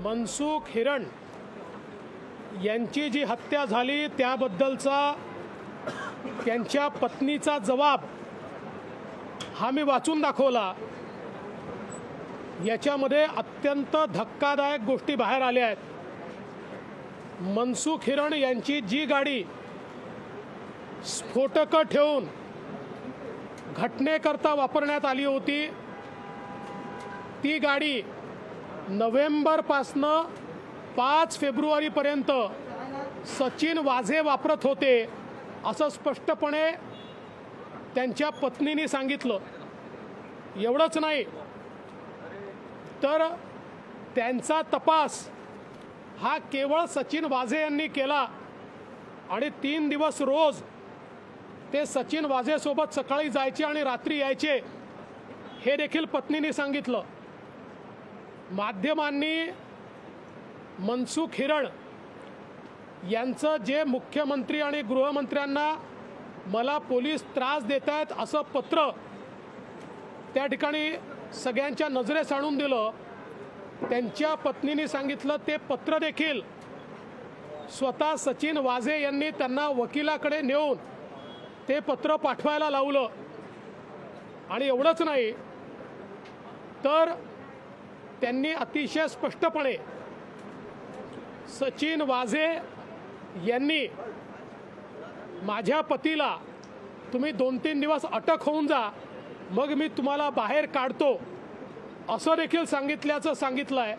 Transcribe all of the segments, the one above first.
मनसुख हिरण यांची जी हत्या झाली त्याबद्दलचा त्यांच्या पत्नीचा जबाब हा मी वाचून दाखवला। याच्यामध्ये अत्यंत धक्कादायक गोष्टी बाहेर आल्या आहेत। मनसुख हिरण यांची जी गाडी स्फोटकं ठेवून घटनेकरता वापरण्यात आली होती ती गाडी नोव्हेंबरपासनं 5 फेब्रुवारीपर्यंत सचिन वाझे वापरत होते असं स्पष्टपणे त्यांच्या पत्नीने सांगितलं। एवढंच नाही तर त्यांचा तपास हा केवळ सचिन वाझे यांनी केला आणि 3 दिवस रोज ते सचिन वाझेसोबत सकाळी जायचे आणि रात्री यायचे हे देखील पत्नीने सांगितलं। माध्यमांनी मनसुख हिरण यांचं जे मुख्यमंत्री आणि गृहमंत्र्यांना मला पोलीस त्रास देत आहेत असं पत्र त्या ठिकाणी सगळ्यांच्या नजरेस आणून दिलं। त्यांच्या पत्नीने सांगितलं ते पत्र देखील स्वतः सचिन वाझे यांनी त्यांना वकिलाकडे नेऊन ते पत्र पाठवायला लावलं। आणि एवढंच नाही तर त्यांनी अतिशय स्पष्टपणे सचिन वाझे यांनी माझ्या पतीला तुम्ही 2-3 दिवस अटक होऊन जा मग मी तुम्हाला बाहेर काढतो असं देखील सांगितल्याचं सांगितलं आहे।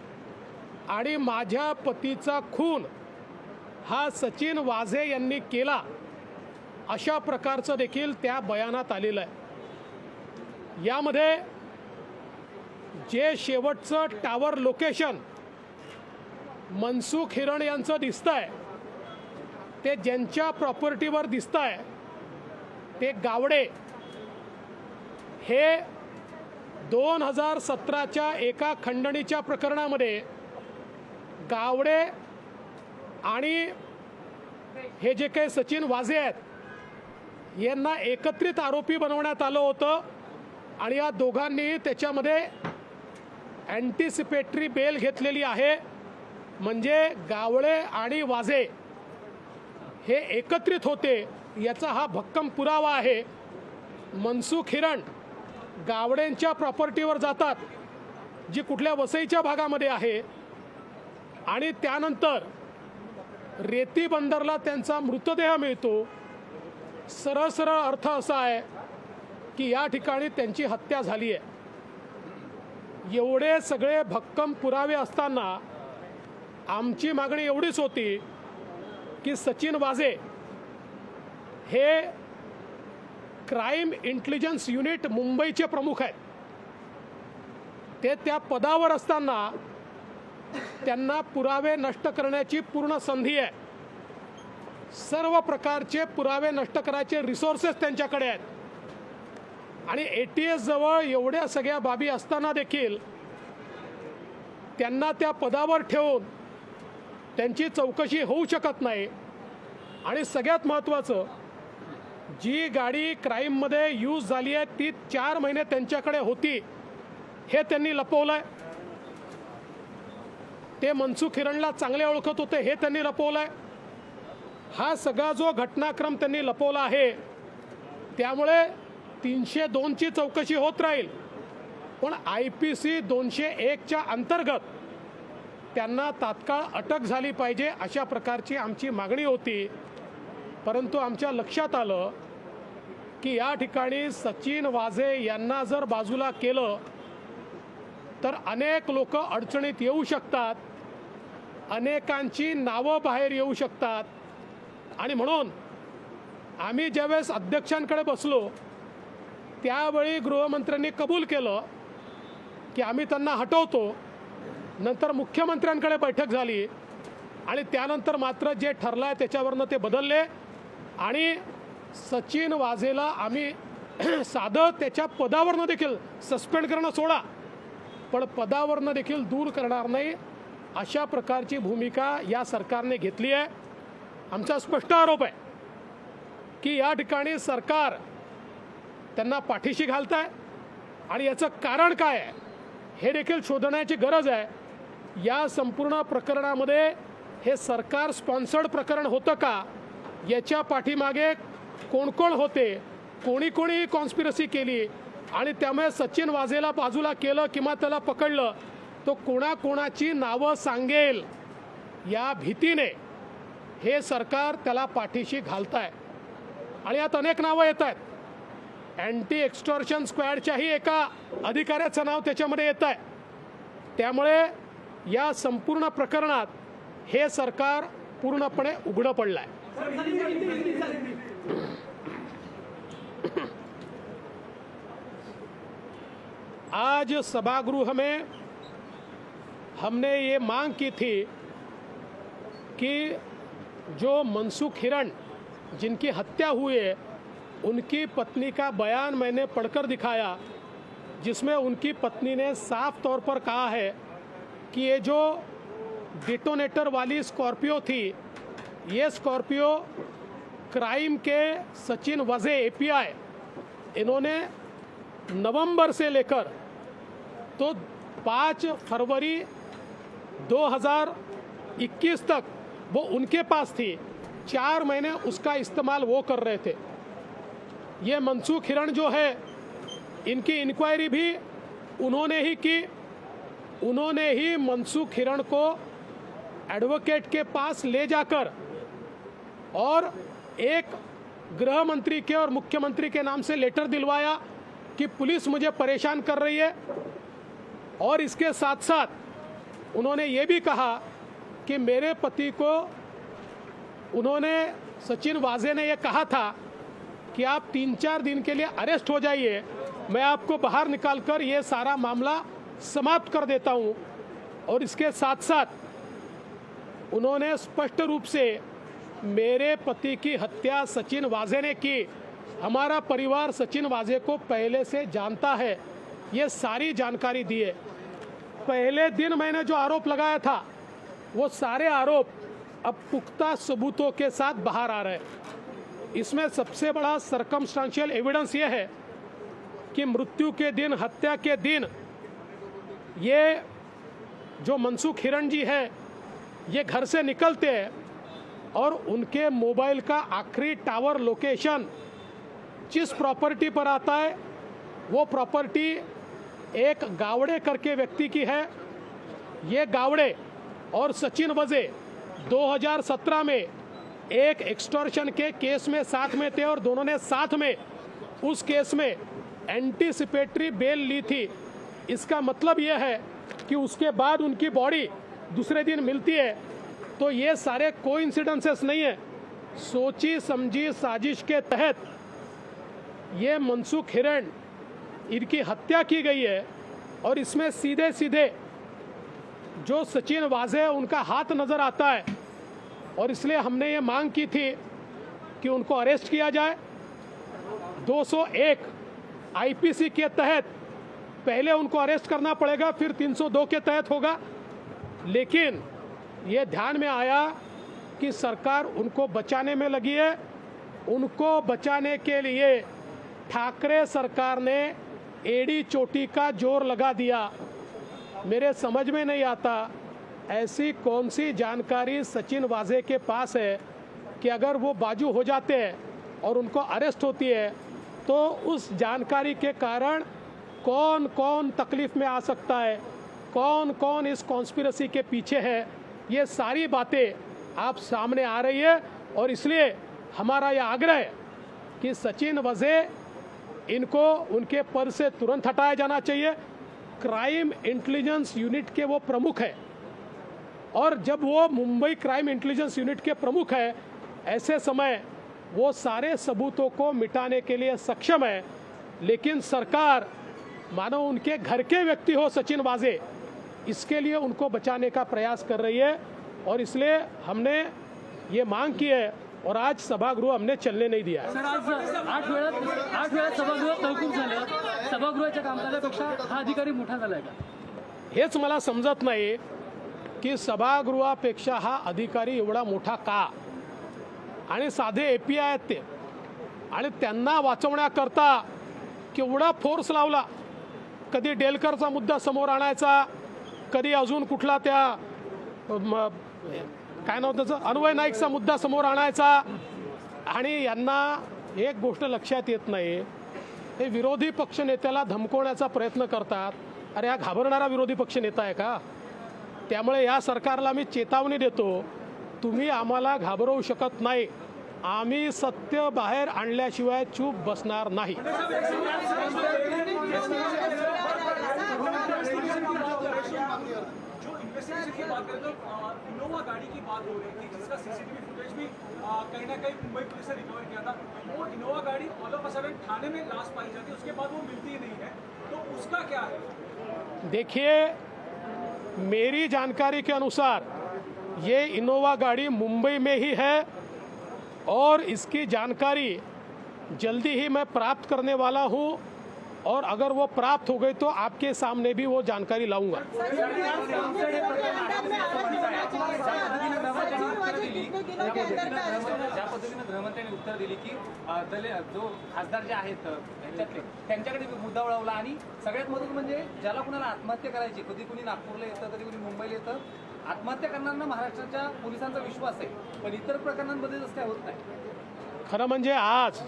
आणि माझ्या पतीचा खून हा सचिन वाझे यांनी केला अशा प्रकारचं देखील त्या बयानात आलेलं आहे। यामध्ये जे शेवटचं टावर लोकेशन मनसुख हिरण यांचं दिसतंय ते ज्यांच्या प्रॉपर्टीवर दिसतंय ते गावडे हे 2017च्या एका खंडणीच्या प्रकरणामध्ये गावडे आणि हे जे काही सचिन वाझे आहेत यांना एकत्रित आरोपी बनवण्यात आलं होतं आणि या दोघांनी त्याच्यामध्ये अँटिसिपेटरी बेल घेतलेली आहे। म्हणजे गावडे आणि वाझे हे एकत्रित होते याचा हा भक्कम पुरावा आहे। मनसुख हिरण गावड्यांच्या प्रॉपर्टीवर जातात जी कुठल्या वसईच्या भागामध्ये आहे आणि त्यानंतर रेती बंदरला त्यांचा मृतदेह मिळतो। सरळ सरळ अर्थ असा आहे की या ठिकाणी त्यांची हत्या झाली आहे। एवढे सगळे भक्कम पुरावे असताना आमची मागणी एवढीच होती की सचिन वाझे हे क्राइम इंटेलिजन्स युनिट मुंबईचे प्रमुख आहेत। ते त्या पदावर असताना त्यांना पुरावे नष्ट करण्याची पूर्ण संधी आहे। सर्व प्रकारचे पुरावे नष्ट करायचे रिसोर्सेस त्यांच्याकडे आहेत आणि ATS जवळ एवढ्या सगळ्या बाबी असताना देखील त्यांना त्या पदावर ठेवून त्यांची चौकशी होऊ शकत नाही। आणि सगळ्यात महत्त्वाचं जी गाडी क्राईममध्ये यूज झाली आहे ती 4 महिने त्यांच्याकडे होती हे त्यांनी लपवलंय। ते मनसुख हिरणला चांगले ओळखत होते हे त्यांनी लपवलंय। हा सगळा जो घटनाक्रम त्यांनी लपवला आहे त्यामुळे 302 ची चौकशी होत राहील पण IPC 201च्या अंतर्गत त्यांना तात्काळ अटक झाली पाहिजे अशा प्रकारची आमची मागणी होती। परंतु आमच्या लक्षात आलं की या ठिकाणी सचिन वाझे यांना जर बाजूला केलं तर अनेक लोक अडचणीत येऊ शकतात, अनेकांची नावं बाहेर येऊ शकतात। आणि म्हणून आम्ही ज्यावेळेस अध्यक्षांकडे बसलो त्यावेळी गृहमंत्र्यांनी कबूल केलं की आम्ही त्यांना हटवतो। नंतर मुख्यमंत्र्यांकडे बैठक झाली आणि त्यानंतर मात्र जे ठरलं आहे त्याच्यावरनं ते बदलले आणि सचिन वाझेला आम्ही साधं त्याच्या पदावरनं देखील सस्पेंड करणं सोडा पण पदावरनं देखील दूर करणार नाही अशा प्रकारची भूमिका या सरकारने घेतली आहे। आमचा स्पष्ट आरोप आहे की या ठिकाणी सरकार त्यांना पाठीशी घालत आहे आणि याचं कारण काय आहे हे देखील शोधण्याची गरज आहे। या संपूर्ण प्रकरणामध्ये हे सरकार स्पॉन्सर्ड प्रकरण होतं का, याच्या पाठीमागे कोण कोण होते, कोणी कोणी कॉन्स्पिरसी केली आणि त्यामुळे सचिन वाझेला बाजूला केलं किंवा त्याला पकडलं, तो कोणाकोणाची नावं सांगेल या भीतीने हे सरकार त्याला पाठीशी घालत आहे. आणि यात अनेक नावं येत आहेत. अँटी एक्स्टॉर्शन स्क्वॅडच्याही एका अधिकाऱ्याचं नाव त्याच्यामध्ये येत आहे. त्यामुळे या संपूर्ण प्रकरणात हे सरकार पूर्णपणे उघडं पडलं आहे. आज सभागृह में हमने ये मांग की थी कि जो मनसुख हिरण जिनकी हत्या हुई है, उनकी पत्नी का बयान मैंने पढ़कर दिखाया, जिसमें उनकी पत्नी ने साफ तौर पर कहा है कि ये जो डिटोनेटर वाली स्कॉर्पियो थी, ये स्कॉर्पियो क्राइम के सचिन वजे एपीआई इन्होंने नवंबर से लेकर तो 5 फरवरी 2021 तक वो उनके पास थी. 4 महीने उसका इस्तेमाल वो कर रहे थे. ये मनसुख हिरण जो है, इनकी इंक्वायरी भी उन्होंने ही की. उन्होंने ही मनसुख हिरण को एडवोकेट के पास ले जाकर और एक गृह मंत्री के और मुख्यमंत्री के नाम से लेटर दिलवाया कि पुलिस मुझे परेशान कर रही है. और इसके साथ साथ उन्होंने ये भी कहा कि मेरे पति को, उन्होंने सचिन वाजे ने ये कहा था कि आप 3-4 दिन के लिए अरेस्ट हो जाइए, मैं आपको बाहर निकालकर ये सारा मामला समाप्त कर देता हूँ. और इसके साथ साथ उन्होंने स्पष्ट रूप से मेरे पति की हत्या सचिन वाजे ने की, हमारा परिवार सचिन वाजे को पहले से जानता है, ये सारी जानकारी दी है. पहले दिन मैंने जो आरोप लगाया था, वो सारे आरोप अब पुख्ता सबूतों के साथ बाहर आ रहे हैं. इसमें सबसे बड़ा सर्कमस्टांशियल एविडेंस ये है कि मृत्यु के दिन, हत्या के दिन, ये जो मनसुख हिरण जी है, ये घर से निकलते हैं और उनके मोबाइल का आखिरी टावर लोकेशन जिस प्रॉपर्टी पर आता है, वो प्रॉपर्टी एक गावड़े करके व्यक्ति की है. ये गावड़े और सचिन वजे 2017 में एक एक्सटॉर्शन के केस में साथ में थे और दोनों ने साथ में उस केस में एंटीसिपेटरी बेल ली थी. इसका मतलब ये है कि उसके बाद उनकी बॉडी दूसरे दिन मिलती है. तो ये सारे कोइंसिडेंसेस नहीं है, सोची समझी साजिश के तहत ये मनसुख हिरण, इनकी हत्या की गई है. और इसमें सीधे सीधे जो सचिन वाजे उनका हाथ नज़र आता है. और इसलिए हमने ये मांग की थी कि उनको अरेस्ट किया जाए. 201 आईपीसी के तहत पहले उनको अरेस्ट करना पड़ेगा, फिर 302 के तहत होगा. लेकिन ये ध्यान में आया कि सरकार उनको बचाने में लगी है. उनको बचाने के लिए ठाकरे सरकार ने एड़ी चोटी का जोर लगा दिया. मेरे समझ में नहीं आता ऐसी कौन सी जानकारी सचिन वाजे के पास है कि अगर वो बाजू हो जाते हैं और उनको अरेस्ट होती है तो उस जानकारी के कारण कौन कौन तकलीफ में आ सकता है, कौन कौन इस कॉन्स्पिरसी के पीछे है. ये सारी बातें आप सामने आ रही है. और इसलिए हमारा यह आग्रह है कि सचिन वजे, इनको उनके पद से तुरंत हटाया जाना चाहिए. क्राइम इंटेलिजेंस यूनिट के वो प्रमुख है और जब वो मुंबई क्राइम इंटेलिजेंस यूनिट के प्रमुख है, ऐसे समय वो सारे सबूतों को मिटाने के लिए सक्षम है. लेकिन सरकार, मानो उनके घर के व्यक्ति हो सचिन वाजे, इसके लिए उनको बचाने का प्रयास कर रही है. और इसलिए हमने ये मांग की है और आज सभागृह हमने चलने नहीं दिया है. सर, आज 8 वेळा सभागृह तहकूब झालं. सभागृहाच्या कामकाजापेक्षा हा अधिकारी मोठा झालाय का? हेच मला समजत नाही की सभागृहापेक्षा हा अधिकारी एवढा मोठा का. आणि साधे एपीआय आहेत ते, आणि त्यांना वाचवण्याकरता केवढा फोर्स लावला. कधी डेलकरचा मुद्दा समोर आणायचा, कधी अजून कुठला त्या काय नाव त्याचं अन्वय नाईकचा मुद्दा समोर आणायचा. आणि यांना एक गोष्ट लक्षात येत नाही, हे विरोधी पक्षनेत्याला धमकवण्याचा प्रयत्न करतात. अरे हा घाबरणारा विरोधी पक्षनेता आहे का? त्यामुळे या सरकारला मी चेतावणी देतो, तुम्ही आम्हाला घाबरवू शकत नाही. आम्ही सत्य बाहेर आणल्याशिवाय चूप बसणार नाही. की बात करें तो इनोवा गाड़ी की बात हो रही थी जिसका सीसीटीवी फुटेज भी कहीं ना कहीं मुंबई पुलिस ने रिकवर किया था. वो इनोवा गाड़ी ऑल ऑफ अ सडन थाने में लाश पाई जाती है, उसके बाद वो मिलती ही नहीं है, तो उसका क्या है? देखिए, मेरी जानकारी के अनुसार ये इनोवा गाड़ी मुंबई में ही है और इसकी जानकारी जल्दी ही मैं प्राप्त करने वाला हूँ. और अगर वो प्राप्त हो गई तो आपके सामने भी वो जानकारी लाऊंगा. ज्या पद्धतीने गृहमंत्र्यांनी उत्तर दिली की जो खासदार जे आहेत त्यांच्यातले त्यांच्याकडे मुद्दा वळवला आणि सगळ्यात महत्त्वाचं म्हणजे ज्याला कुणाला आत्महत्या करायची, कधी कुणी नागपूरला येतं, कधी कुणी मुंबईला येतं, आत्महत्या करणाऱ्यांना महाराष्ट्राच्या पोलिसांचा विश्वास आहे, पण इतर प्रकरणांमध्ये तसं काय होत नाही. खरं म्हणजे आज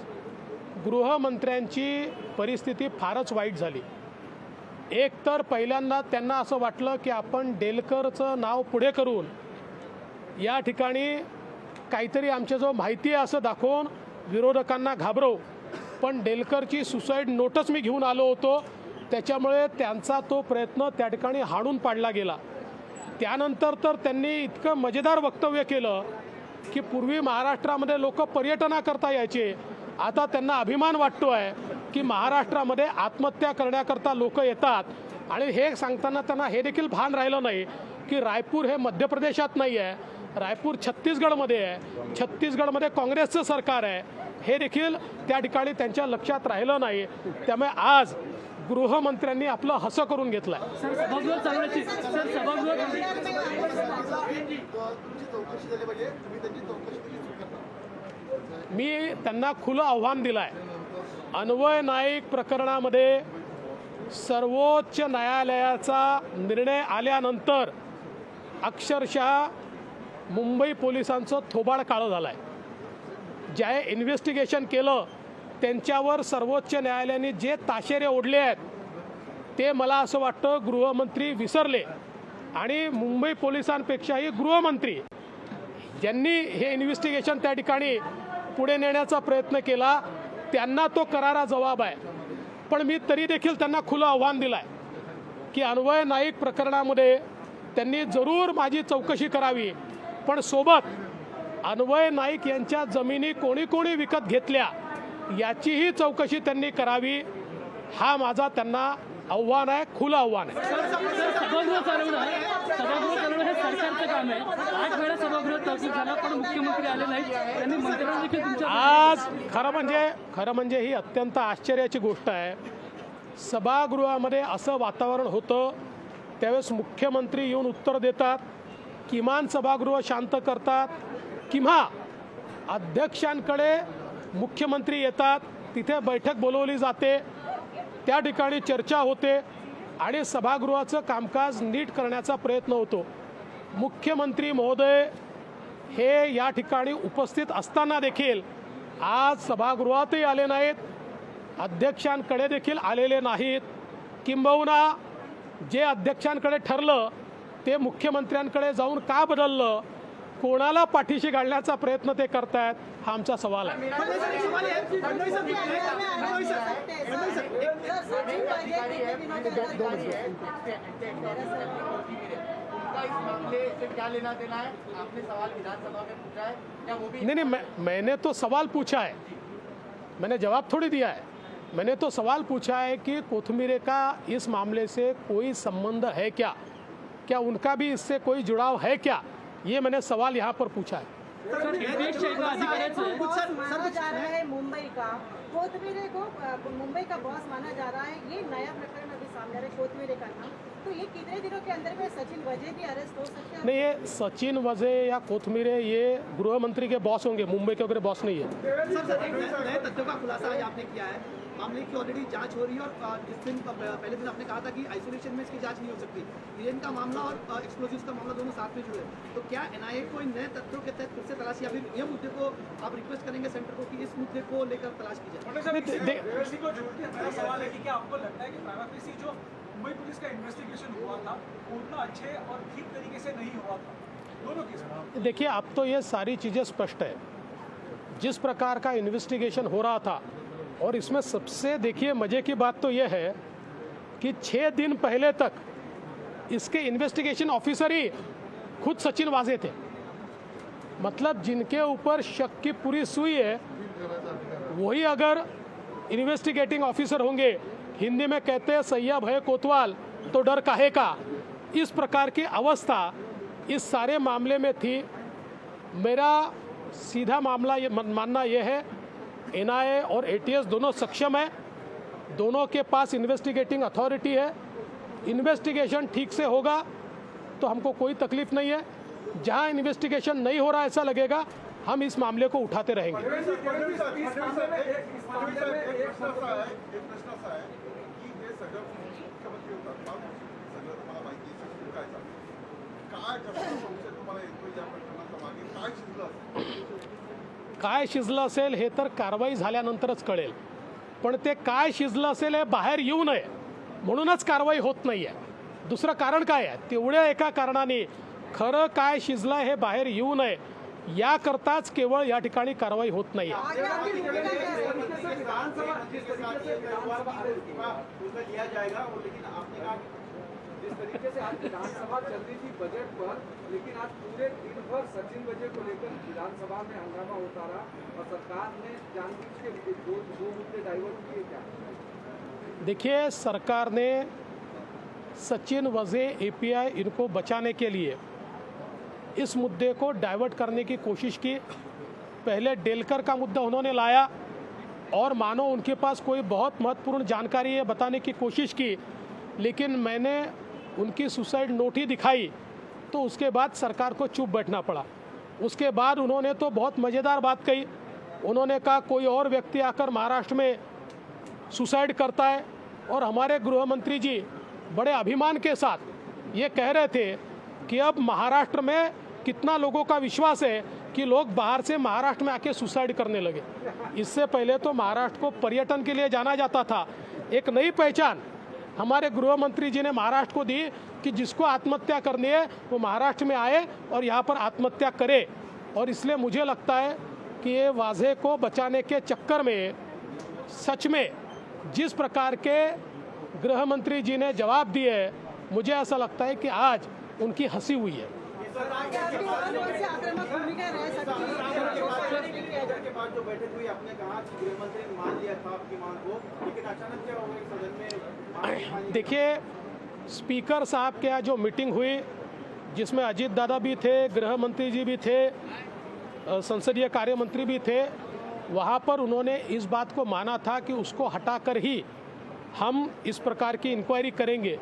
गृहमंत्र्यांची परिस्थिती फारच वाईट झाली. एक तर पहिल्यांदा त्यांना असं वाटलं की आपण डेलकरचं नाव पुढे करून या ठिकाणी काहीतरी आमच्या जो माहिती आहे असं दाखवून विरोधकांना घाबरवू. पण डेलकरची सुसाईड नोटच मी घेऊन आलो होतो, त्याच्यामुळे त्यांचा तो प्रयत्न त्या ठिकाणी हाणून पाडला गेला. त्यानंतर तर त्यांनी इतकं मजेदार वक्तव्य केलं की पूर्वी महाराष्ट्रामध्ये लोक पर्यटनाकरता यायचे, आता त्यांना अभिमान वाटतो आहे की महाराष्ट्रामध्ये आत्महत्या करण्याकरता लोक येतात. आणि हे सांगताना त्यांना हे देखील भान राहिलं नाही की रायपूर हे मध्य प्रदेशात नाही आहे, रायपूर छत्तीसगडमध्ये आहे, छत्तीसगडमध्ये काँग्रेसचं सरकार आहे, हे देखील त्या ठिकाणी त्यांच्या लक्षात राहिलं नाही. त्यामुळे आज गृहमंत्र्यांनी आपलं हसं करून घेतलं आहे. सर सभागृह चालवण्याची मी त्यांना खुलं आव्हान दिलं आहे. अन्वय नाईक प्रकरणामध्ये सर्वोच्च न्यायालयाचा निर्णय आल्यानंतर अक्षरशः मुंबई पोलिसांचं थोबाड काळं झालं आहे. ज्या इन्व्हेस्टिगेशन केलं त्यांच्यावर सर्वोच्च न्यायालयाने जे ताशेरे ओढले आहेत ते मला असं वाटतं गृहमंत्री विसरले. आणि मुंबई पोलिसांपेक्षाही गृहमंत्री ज्यांनी हे इन्व्हेस्टिगेशन त्या ठिकाणी पुढे नेण्याचा प्रयत्न केला त्यांना तो करारा जबाब आहे. पण मी तरी देखील त्यांना खुलं आव्हान दिलं आहे की अन्वय नाईक प्रकरणामध्ये त्यांनी जरूर माझी चौकशी करावी, पण सोबत अन्वय नाईक यांच्या जमिनी कोणी कोणी विकत घेतल्या याचीही चौकशी त्यांनी करावी. हा माझा त्यांना आव्हान आहे, खुलं आव्हान आहे. सभागृह चालवणं हे सरकारचं काम आहे. 8 वेळा सभागृह तहकूब झाला पण मुख्यमंत्री आले नाहीत, त्यांनी मंत्र्यांना देखील तुमच्या आज खरं म्हणजे ही अत्यंत आश्चर्याची गोष्ट आहे. सभागृहामध्ये असं वातावरण होतं त्यावेळेस मुख्यमंत्री येऊन उत्तर देतात, किमान सभागृह शांत करतात, किंवा अध्यक्षांकडे मुख्यमंत्री येतात, तिथे बैठक बोलवली जाते, त्या ठिकाणी चर्चा होते आणि सभागृहाचं कामकाज नीट करण्याचा प्रयत्न होतो. मुख्यमंत्री महोदय हे या ठिकाणी उपस्थित असताना देखील आज सभागृहातही आले नाहीत, अध्यक्षांकडे देखील आलेले नाहीत. किंबहुना जे अध्यक्षांकडे ठरलं ते मुख्यमंत्र्यांकडे जाऊन का बदललं, कोणाला पाठीशी घालण्याचा प्रयत्न ते करतायत, हा आमचा सवाल आहे. नहीं, मैंने तो सवाल पूछा है, मैंने जवाब थोड़ी दिया है. मैंने तो सवाल पूछा है कि कोथमीरे का इस मामले से कोई संबंध है क्या, क्या उनका भी इससे कोई जुड़ाव है क्या, ये मैंने सवाल यहाँ पर पूछा है. माना जा रहा है मुंबई का, कोथमीरे को मुंबई का बॉस माना जा रहा है. ये नया प्रकरण अभी सामने आ रहा है कोथमीरे का नाम, तो ये कितने दिनों के अंदर में सचिन वजह भी अरेस्ट हो सकते हैं? नहीं, ये सचिन वजह या कोथमीरे ये गृह मंत्री के बॉस होंगे, मुंबई के वगैरह बॉस नहीं है. सर, एक नए तथ्यों का खुलासा आज आपने किया है मामले की ऑलरेडी जांच हो रही है और जिस दिन पहले दिन आपने कहा था कि आइसोलेशन में इसकी जांच नहीं हो सकती, हिरेन का मामला और एक्सप्लोजिव्स का मामला दोनों साथ में जुड़े हैं। तो क्या एनआईए को इन नए तथ्यों के तहत फिर से तलाश या फिर ये मुद्दे को आप रिक्वेस्ट करेंगे सेंटर को कि इस मुद्दे को लेकर तलाश की जाए? को जोड़ती है, मेरा सवाल है कि क्या आपको लगता है कि प्राइमा फेसी जो मुंबई पुलिस का इन्वेस्टिगेशन हुआ था उतना अच्छे और ठीक तरीके से नहीं हुआ था दोनों केस में? देखिए, अब तो ये सारी चीज़ें स्पष्ट है। जिस प्रकार का इन्वेस्टिगेशन हो रहा था, और इसमें सबसे देखिए मज़े की बात तो ये है कि 6 दिन पहले तक इसके इन्वेस्टिगेशन ऑफिसर ही खुद सचिन वाजे थे। मतलब जिनके ऊपर शक की पूरी सुई है वही अगर इन्वेस्टिगेटिंग ऑफिसर होंगे, हिंदी में कहते हैं सैया भय कोतवाल तो डर काहे का, इस प्रकार की अवस्था इस सारे मामले में थी। मेरा सीधा मामला ये मानना यह है, एनआईए और एटीएस दोनों सक्षम है, दोनों के पास इन्वेस्टिगेटिंग अथॉरिटी है। इन्वेस्टिगेशन ठीक से होगा तो हमको कोई तकलीफ नहीं है। जहां इन्वेस्टिगेशन नहीं हो रहा ऐसा लगेगा, हम इस मामले को उठाते रहेंगे। काय शिजलं असेल हे तर कारवाई झाल्यानंतरच कळेल, पण ते काय शिजलं असेल हे बाहेर येऊ नये म्हणूनच कारवाई होत नाही आहे। दुसरं कारण काय आहे, तेवढ्या एका कारणाने खरं काय शिजलं हे बाहेर येऊ नये याकरताच केवळ या ठिकाणी कारवाई होत नाही आहे। जिस तरीके से आज विधानसभा चल रही थी बजट पर, लेकिन आज पूरे दिन भर सचिन बजट को लेकर विधानसभा में हंगामा होता रहा और सरकार ने जानबूझ के दो मुद्दे डाइवर्ट किए। क्या देखिए, सरकार ने सचिन वजे एपीआई इनको बचाने के लिए इस मुद्दे को डाइवर्ट करने की कोशिश की। पहले डेलकर का मुद्दा उन्होंने लाया और मानो उनके पास कोई बहुत महत्वपूर्ण जानकारी है बताने की कोशिश की, लेकिन मैंने उनकी सुसाइड नोट ही दिखाई तो उसके बाद सरकार को चुप बैठना पड़ा। उसके बाद उन्होंने तो बहुत मज़ेदार बात कही। उन्होंने कहा कोई और व्यक्ति आकर महाराष्ट्र में सुसाइड करता है, और हमारे गृह मंत्री जी बड़े अभिमान के साथ ये कह रहे थे कि अब महाराष्ट्र में कितना लोगों का विश्वास है कि लोग बाहर से महाराष्ट्र में आके सुसाइड करने लगे। इससे पहले तो महाराष्ट्र को पर्यटन के लिए जाना जाता था। एक नई पहचान हमारे गृह मंत्री जी ने महाराष्ट्र को दी कि जिसको आत्महत्या करनी है वो महाराष्ट्र में आए और यहाँ पर आत्महत्या करे। और इसलिए मुझे लगता है कि ये वाजे को बचाने के चक्कर में सच में जिस प्रकार के गृह मंत्री जी ने जवाब दिए, मुझे ऐसा लगता है कि आज उनकी हंसी हुई है। के बाद जो बैठक हुई, आपने कहा कि गृह मंत्री ने मान लिया था आपकी मांग को, लेकिन अचानक क्या हो गया सदन में? देखिए, स्पीकर साहब के यहाँ जो मीटिंग हुई जिसमें अजीत दादा भी थे, गृह मंत्री जी भी थे, संसदीय कार्य मंत्री भी थे, वहाँ पर उन्होंने इस बात को माना था कि उसको हटाकर ही हम इस प्रकार की इंक्वायरी करेंगे।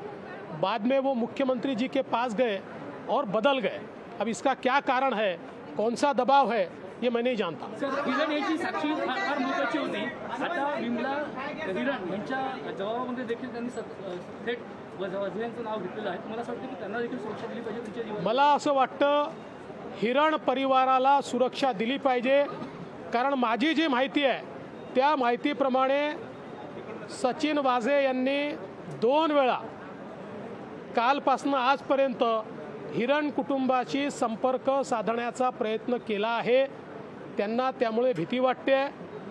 बाद में वो मुख्यमंत्री जी के पास गए और बदल गए। अब इसका क्या कारण है, कौन सा दबाव है, ये मैं नहीं जानता। सर, हिरण यांची साक्षी फार महत्त्वाची होती। आता विमला हिरण यांच्या जबाबामध्ये देखील त्यांनी थेट वझेंचं नाव घेतलेलं आहे। मला असं वाटतं की त्यांना देखील सुरक्षा दिली पाहिजे त्यांच्या जीवन। मला असं वाटतं हिरण परिवाराला सुरक्षा दिली पाहिजे, कारण माझी जी माहिती आहे त्या माहितीप्रमाणे सचिन वाजे यांनी 2 वेळा कालपासून आजपर्यंत हिरण कुटुंबाशी संपर्क साधण्याचा प्रयत्न केला आहे। त्यांना त्यामुळे भीती वाटते,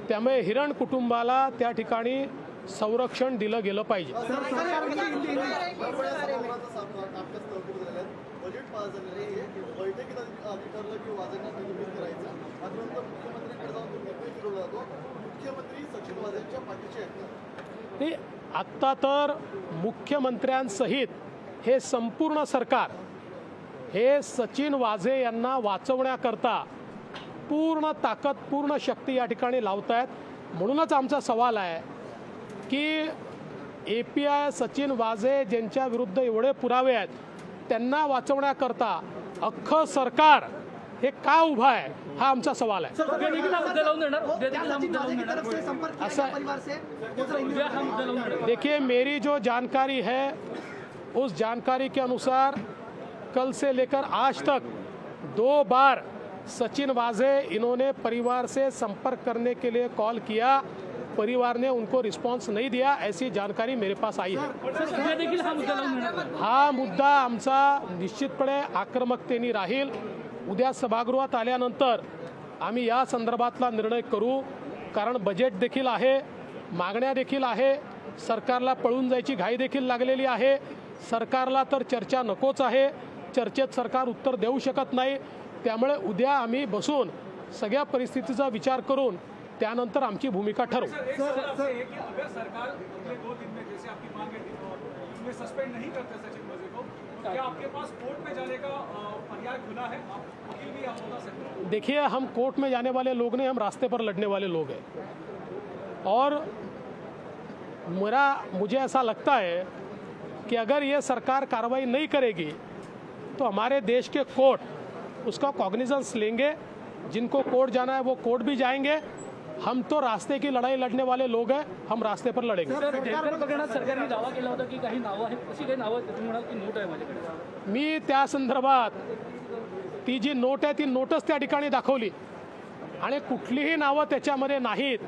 त्यामुळे हिरण कुटुंबाला त्या ठिकाणी संरक्षण दिलं गेलं पाहिजे। आत्ता तर मुख्यमंत्र्यांसहित हे संपूर्ण सरकार हे सचिन वाजे यांना वाचवण्याकरता पूर्ण ताकद, पूर्ण शक्ती या ठिकाणी लावत आहेत। म्हणूनच आमचा सवाल आहे की एपीआय सचिन वाजे ज्यांच्या विरुद्ध एवढे पुरावे आहेत त्यांना वाचवण्याकरता अख्खं सरकार हे का उभा आहे हा आमचा सवाल आहे. उद्या देखील हा मुद्दा लावून देणार. उद्या क्या देखील हा सचिन मुद्दा वाजे लावून की देणार. तरफ से संपर्क किया ऐसा- गया परिवार से वो जरा उद्या हा मुद्दा लावून देणार. देखिए, मेरी जो जानकारी है उस जानकारी के अनुसार कल से लेकर आज तक 2 बार सचिन वाजे इन्होंने परिवार से संपर्क करने के लिए कॉल किया, परिवार ने उनको रिस्पांस नहीं दिया, ऐसी जानकारी मेरे पास आई है. सर उद्या देखील हा मुद्दा लावून देणार. हा मुद्दा आमचा निश्चितपणे आक्रमकतेने राहील. उद्या सभागृहात आल्यानंतर आम्ही या संदर्भातला निर्णय करू, कारण बजेट देखील आहे, मागण्या देखील आहे, सरकारला पळून जायची घाई देखील लागलेली आहे. सरकारला तर चर्चा नकोच आहे, चर्चेत सरकार उत्तर देऊ शकत नाही. त्यामुळे उद्या आम्ही बसून सगळ्या परिस्थितीचा विचार करून त्यानंतर आमची भूमिका ठरवू. सर एक सवाल आपसे है कि अगर सरकार अगले 2 दिन में जैसे आपकी मांग है उनमें सस्पेंड नहीं करते सचिन वाजे को, तो क्या आपके पास कोर्ट में जाने का पर्याय खुला है? आप वकील भी आप बता सकते हैं. देखिए, हम कोर्ट में जाने वाले लोग नहीं, हम रास्ते पर लड़ने वाले लोग हैं. और मुझे ऐसा लगता है कि अगर ये सरकार कार्रवाई नहीं करेगी तो हमारे देश के कोर्ट उसका कॉग्निजेंस लेंगे. जिनको कोर्ट जाना है वो कोर्ट भी जाएंगे. हम तो रास्ते की लड़ाई लड़ने वाले लोग हैं, हम रास्ते पर लड़ेंगे. सर ढेकर प्रकरणात सरकारने दावा केला होता की काही नावं आहेत, अशी काही नावं आहेत. तुम्ही म्हणाल की नोट आहे माझ्याकडे. मी त्या संदर्भात ती जी नोट आहे ती नोटच त्या ठिकाणी दाखवली आणि कुठलीही नावं त्याच्यामध्ये नाहीत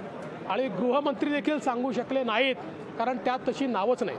आणि गृहमंत्री देखील सांगू शकले नाहीत, कारण त्यात तशी नावच नाही.